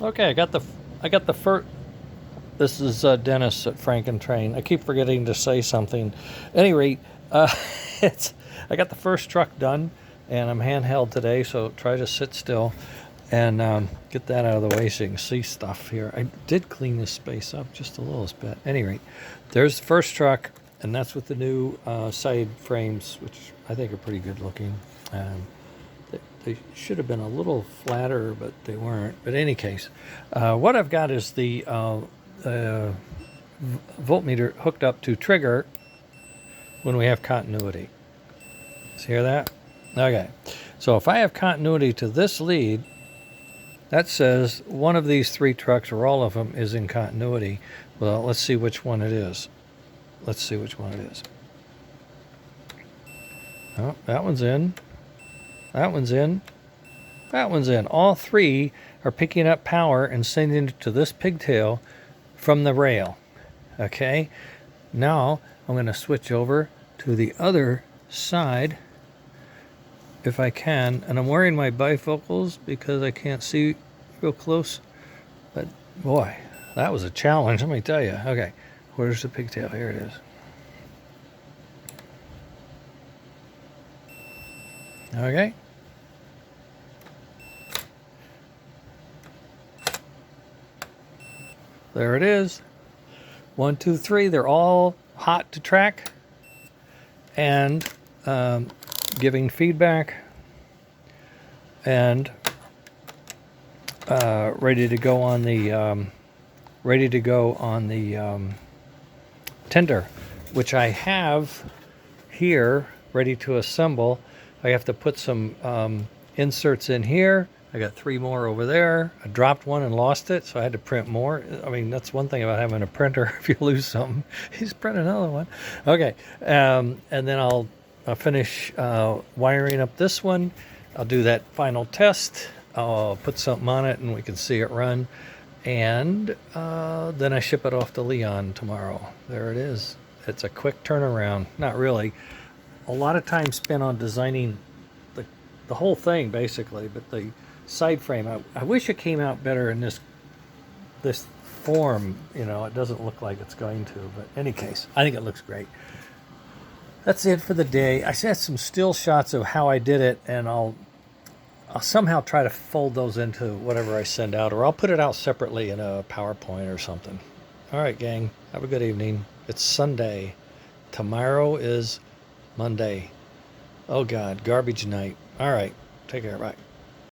Okay, I got the first. This is Dennis at Frank and Train. I keep forgetting to say something. At any rate, it's I got the first truck done, and I'm handheld today, so try to sit still and get that out of the way so you can see stuff here. I did clean this space up just a little bit. At any rate, there's the first truck, and that's with the new side frames, which I think are pretty good looking. They should have been a little flatter, but they weren't. But in any case, what I've got is the voltmeter hooked up to trigger when we have continuity. See hear that? Okay. So if I have continuity to this lead, that says one of these three trucks, or all of them, is in continuity. Well, let's see which one it is. Let's see which one it is. Oh, that one's in. That one's in. That one's in. All three are picking up power and sending it to this pigtail from the rail. Okay. Now I'm going to switch over to the other side if I can. And I'm wearing my bifocals because I can't see real close. But boy, that was a challenge, let me tell you. Okay. Where's the pigtail? Here it is. Okay. There it is. 1, 2, 3. They're all hot to track and giving feedback and ready to go on the tender, which I have here ready to assemble. I have to put some inserts in here. I got 3 more over there. I dropped one and lost it, so I had to print more. I mean, that's one thing about having a printer. If you lose something, you just print another one. Okay, and then I'll finish wiring up this one. I'll do that final test. I'll put something on it, and we can see it run. And then I ship it off to Leon tomorrow. There it is. It's a quick turnaround. Not really. A lot of time spent on designing the whole thing, basically, but the side frame, I wish it came out better in this form. You know, it doesn't look like it's going to, but in any case, I think it looks great. That's it for the day. I set some still shots of how I did it, and I'll somehow try to fold those into whatever I send out, or I'll put it out separately in a PowerPoint or something. All right, gang, have a good evening. It's Sunday. Tomorrow is Monday. Oh God, garbage night. All right, take care, bye.